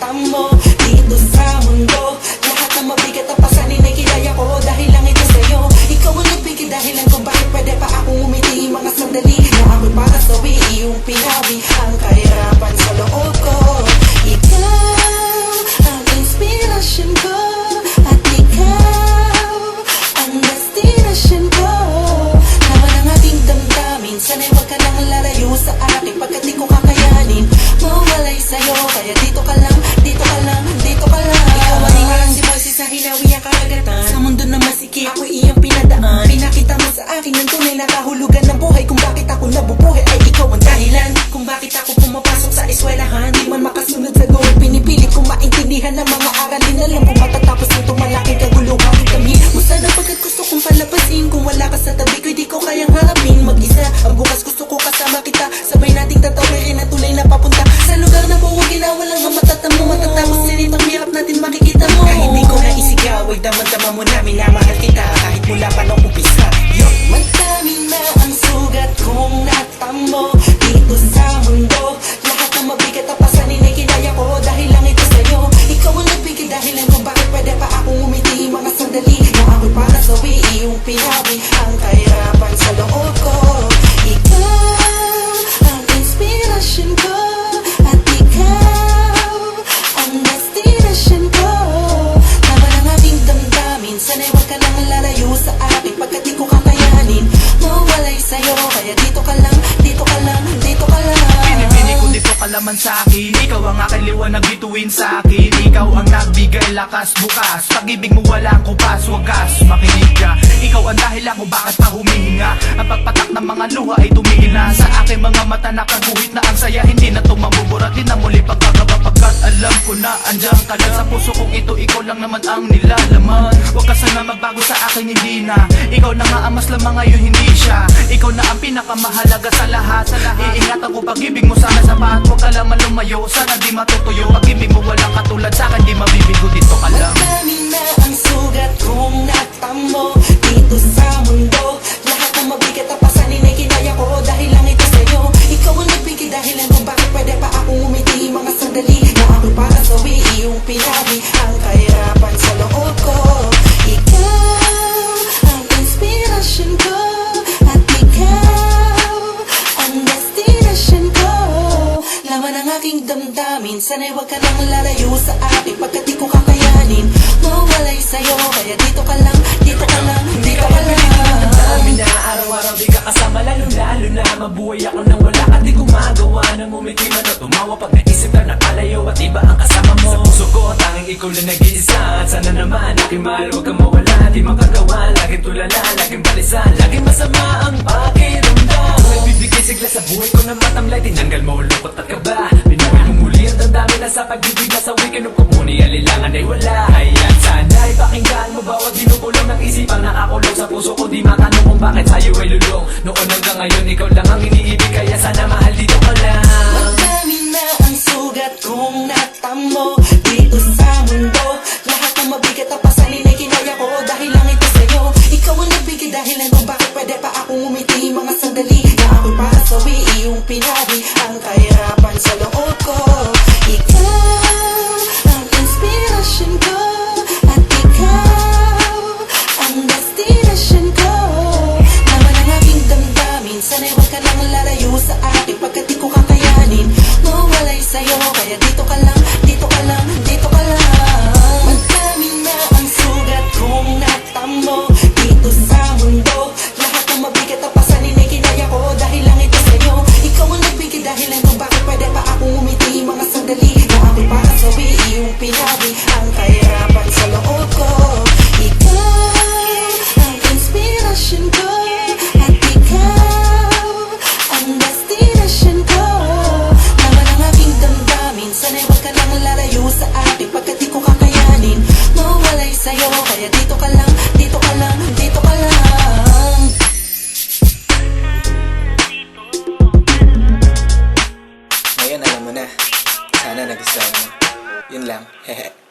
natamo dito sa mundo. Lahat ng mabigat na pasanin ay kinaya ko dahil lang ito sa'yo. Ikaw ang nagbigay dahilan kung bakit pwede pa akong umiti. Mga sandali na ako'y para sawi, iyong pinawi ang kahirapan sa loob ko. Ikaw ang inspirasyon ko, at ikaw ang destinasyon ko. Laman ang ating damdamin, sana'y huwag ka nang lalayo sa akin, pagkat di ko kakayanin mawalay sa'yo. Kaya dito ka lang, dito ka lang, dito ka lang. Ikaw ang ingalan si Moises sa hinawi ang karagatan. Sa mundo na masikip, ako'y iyong pinadaan. Pinakita mo sa akin ang tunay na kahulugan ng buhay. Kung bakit ako nabubuhay ay ikaw ang dahilan kung bakit ako pumapasok sa eskwelahan. Di man makasunod sa goal, pinipilit kong maintindihan ng mga aralin. Alam kung matatapos nito malaking kaguluhan. Kami mo sana pagkat gusto kong palabasin. Kung wala ka sa tabi ko, di ko kayang harapin mag-isa. Ang bukas gusto ko kasama kita, sabay nating tatawirin at tulay na papunta sa lugar na buwagin na walang matatamo. Matatapos din itong hirap natin makikita mo. Kahit di ko na isigaw, ay damang-dama mo namin na mahal kita. Kahit mula pa nung umpisa, madami na ang sugat kong natamo dito sa mundo. Lahat ng mabigat na pasanin ay kinaya ko dahil lang ito sa'yo. Ikaw ang nagbigay dahilan kung bakit pwede pa akong umiti. Mga sandali na ako'y para sawi, iyong pinawi ang kahirapan sa loob ko. Ikaw ang inspirasyon ko, at ikaw ang destinasyon ko. Laman ang aking damdamin, sana'y huwag ka nang lalayo sa akin, pagkat di ko kakayanin mawalay sa'yo. Kaya dito ka lang, dito ka lang, dito ka lang. Pinipili ko dito ka laman sa'kin. Ikaw ang aking liwanag bituin sa'kin. Ikaw ang nagbigay lakas bukas. Pag-ibig mo walang kupas, wagas makinig ka. Ikaw ang dahilan kung bakit pa humihinga. Ang pagpatak ng mga luha ay tumigil na. Sa aking mga mata nakaguhit na ang saya. Hindi na tumamubura, di na muli pagkakaba. Pagkat alam ko na andyan ka lang sa puso kong ito. Ikaw lang naman ang nilalaman. Huwag ka sana magbago sa akin, hindi na. Ikaw na nga ang mas lamang ngayon, hindi siya. Ikaw na ang pinakamahalaga sa lahat. Iingatan ko pag-ibig mo sana sapat. Huwag ka lamang lumayo, sana di matutuyo. Pag-ibig mo walang katulad sa akin, di mabibigo, dito ka lang. Madami na ang sugat kong natamo dito sa mundo. Lahat ng mabigat na pasanin ay kinaya ko dahil lang ito sa'yo. Ikaw ang nagbigay dahilan kung bakit pwede pa akong umiti. Mga sandali na ako'y para sawi, iyong pinawi ang kahirapan sa loob ko. Ikaw ang inspirasyon ko, at ikaw ang destinasyon ko. Laman ang aking damdamin, sana'y huwag ka nang lalayo sa akin, pagkat di ko kakayanin mawalay sa'yo. Kaya dito ka lang, dito ka lang, dito ka lang. Dami na araw-araw di ka kasama, lalo-lalo na mabuhay ako nang wala ka. Di gumagawa ng umiti man o tumawa pag naisip na nakalayo at iba ang kasama mo. Sa puso ko tanging ikaw lang nag-iisa. At sana naman aking mahal, huwag kang mawala. Di makagawa, laging tulala, laging balisan, laging masama ang pakiramdam. Nagbibigay sigla sa buhay ko na matamlay, tinanggal mo ang lungkot at kaba. Binawin mo muli ang damdamin na sa pag-ibig na sa weekend of kumuni, alilangan ay wala. Hayaan sana'y pakinggan mo bawat binukulong ng isipang nakakulong sa puso ko. Di matanong kung bakit sa'yo ay lulong. Noon hanggang ngayon ikaw lang ang iniibig, kaya sana mahal dito ka lang. Madami na ang sugat kong natamo dito sa mundo. Lahat ng mabigat na pasanin ay kinaya ko dahil lang ito sa'yo. Ikaw ang nagbigay dahilan kung bakit pwede pa akong umiti. Mga sandali na ako'y para sawi, iyong pinawi ang kahirapan sa loob ko. Ikaw ang inspirasyon ko, at ikaw ang destinasyon ko. Laman ang aking damdamin, sana'y huwag ka nang lalayo sa akin, pagkat di ko kakayanin mawalay sa'yo. Kaya dito ka lang, dito ka lang, dito ka lang. Madami na ang sugat kong natamo dito sa mundo. Lahat ng mabigat na pasanin ay kinaya ko dahil lang ito sa'yo. Ikaw ang nagbigay dahilan kung bakit pwede pa akong umiti. Mga sandali na ako'y para sawi, iyong pinawi ang kahirapan sa loob ko. Ikaw ang inspirasyon ko, at ikaw ang destinasyon ko. Laman ang aking damdamin, sana'y huwag ka nang lalayo sa akin, pagkat di ko kakayanin mawalay sa'yo. Kaya dito ka lang, dito ka lang, dito ka lang. Ngayon alam mo na, sana nagustuhan mo. Yun lang, hehe.